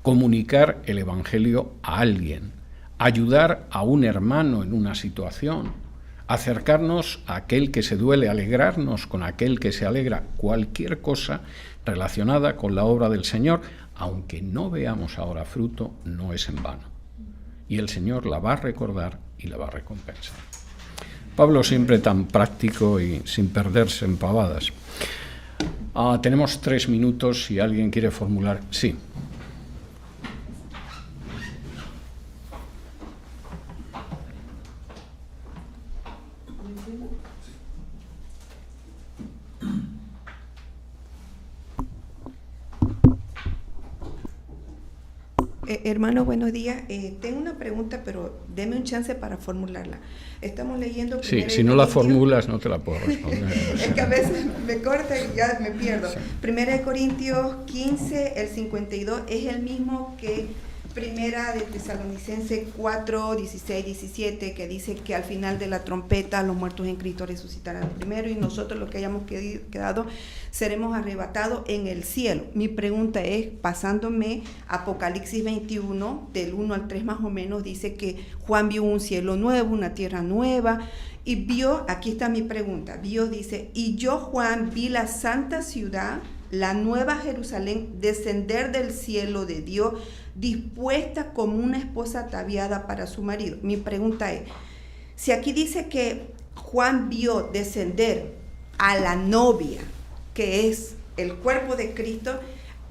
comunicar el Evangelio a alguien, ayudar a un hermano en una situación, acercarnos a aquel que se duele, alegrarnos con aquel que se alegra, cualquier cosa relacionada con la obra del Señor, aunque no veamos ahora fruto, no es en vano. Y el Señor la va a recordar y la va a recompensar. Pablo siempre tan práctico y sin perderse en pavadas. Tenemos 3 minutos si alguien quiere formular. Sí. Hermano, buenos días. Tengo una pregunta, pero deme un chance para formularla. Estamos leyendo... Sí, si no la formulas no te la puedo responder. Es que a veces me corta y ya me pierdo. Sí. 1 Corintios 15, el 52, es el mismo que 1 de Tesalonicenses 4, 16, 17, que dice que al final de la trompeta los muertos en Cristo resucitarán primero y nosotros los que hayamos quedado seremos arrebatados en el cielo. Mi pregunta es, pasándome Apocalipsis 21, del 1 al 3 más o menos, dice que Juan vio un cielo nuevo, una tierra nueva, y vio, aquí está mi pregunta, dice, y yo Juan vi la santa ciudad, la nueva Jerusalén, descender del cielo de Dios, dispuesta como una esposa ataviada para su marido. Mi pregunta es, si aquí dice que Juan vio descender a la novia, que es el cuerpo de Cristo,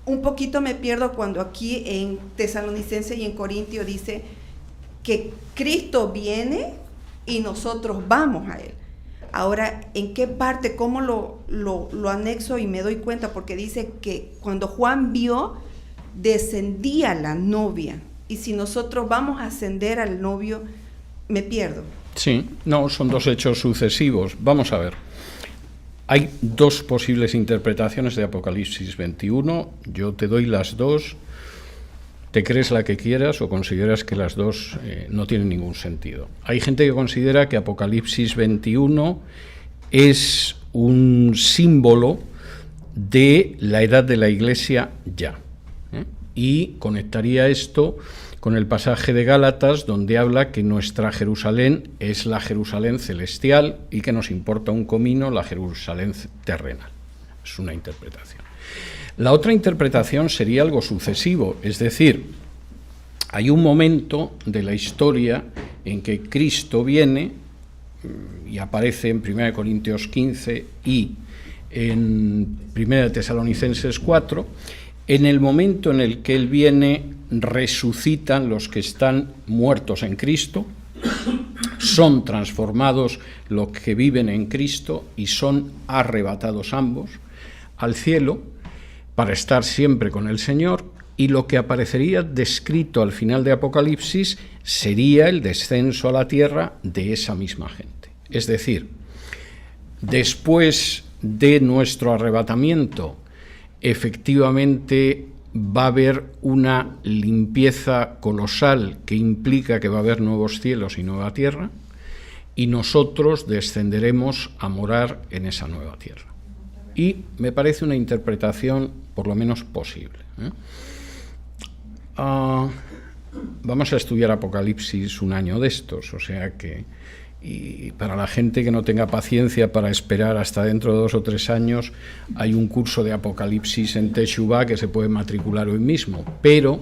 un poquito me pierdo cuando aquí en Tesalonicenses y en Corintios dice que Cristo viene y nosotros vamos a Él. Ahora, ¿en qué parte, cómo lo anexo y me doy cuenta? Porque dice que cuando Juan vio, descendía la novia. Y si nosotros vamos a ascender al novio, me pierdo. Sí, no, son 2 hechos sucesivos. Vamos a ver. Hay 2 posibles interpretaciones de Apocalipsis 21. Yo te doy las 2. Te crees la que quieras o consideras que las 2 no tienen ningún sentido. Hay gente que considera que Apocalipsis 21 es un símbolo de la edad de la Iglesia ya. Y conectaría esto con el pasaje de Gálatas donde habla que nuestra Jerusalén es la Jerusalén celestial y que nos importa un comino la Jerusalén terrenal. Es una interpretación. La otra interpretación sería algo sucesivo, es decir, hay un momento de la historia en que Cristo viene y aparece en 1 Corintios 15 y en 1 Tesalonicenses 4, en el momento en el que Él viene, resucitan los que están muertos en Cristo, son transformados los que viven en Cristo y son arrebatados ambos al cielo para estar siempre con el Señor, y lo que aparecería descrito al final de Apocalipsis sería el descenso a la tierra de esa misma gente. Es decir, después de nuestro arrebatamiento, efectivamente va a haber una limpieza colosal que implica que va a haber nuevos cielos y nueva tierra, y nosotros descenderemos a morar en esa nueva tierra. Y me parece una interpretación por lo menos posible. Vamos a estudiar Apocalipsis un año de estos, o sea que, y para la gente que no tenga paciencia para esperar hasta dentro de 2 o 3 años, hay un curso de Apocalipsis en Teshuvá que se puede matricular hoy mismo, pero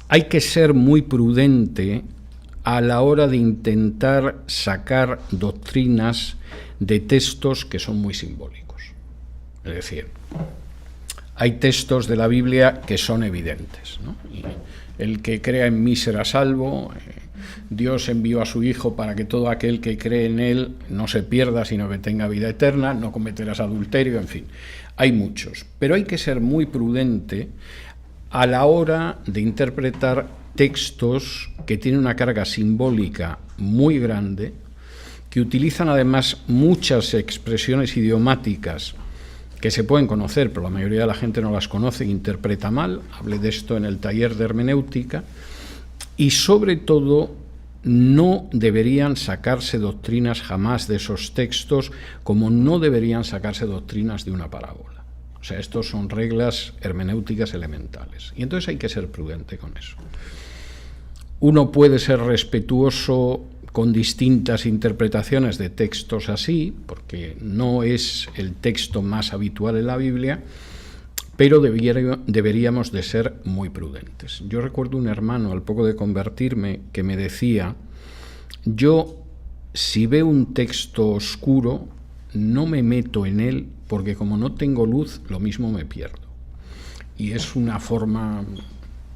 hay que ser muy prudente a la hora de intentar sacar doctrinas de textos que son muy simbólicos. Es decir, hay textos de la Biblia que son evidentes, ¿no? Y el que crea en mí será salvo, Dios envió a su Hijo para que todo aquel que cree en Él no se pierda, sino que tenga vida eterna, no cometerás adulterio, en fin. Hay muchos, pero hay que ser muy prudente a la hora de interpretar textos que tienen una carga simbólica muy grande, que utilizan además muchas expresiones idiomáticas que se pueden conocer, pero la mayoría de la gente no las conoce e interpreta mal. Hablé de esto en el taller de hermenéutica. Y sobre todo, no deberían sacarse doctrinas jamás de esos textos, como no deberían sacarse doctrinas de una parábola. O sea, estos son reglas hermenéuticas elementales. Y entonces hay que ser prudente con eso. Uno puede ser respetuoso con distintas interpretaciones de textos así, porque no es el texto más habitual en la Biblia, pero deberíamos de ser muy prudentes. Yo recuerdo un hermano, al poco de convertirme, que me decía: yo, si veo un texto oscuro, no me meto en él, porque como no tengo luz, lo mismo me pierdo. Y es una forma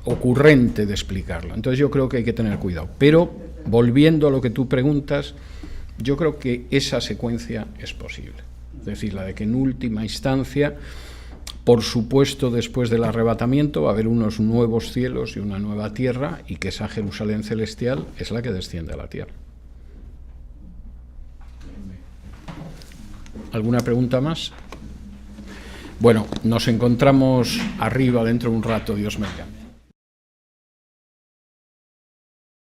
ocurrente de explicarlo. Entonces yo creo que hay que tener cuidado. Pero, volviendo a lo que tú preguntas, yo creo que esa secuencia es posible. Es decir, la de que en última instancia, por supuesto, después del arrebatamiento va a haber unos nuevos cielos y una nueva tierra, y que esa Jerusalén celestial es la que desciende a la tierra. ¿Alguna pregunta más? Bueno, nos encontramos arriba dentro de un rato, Dios mediante.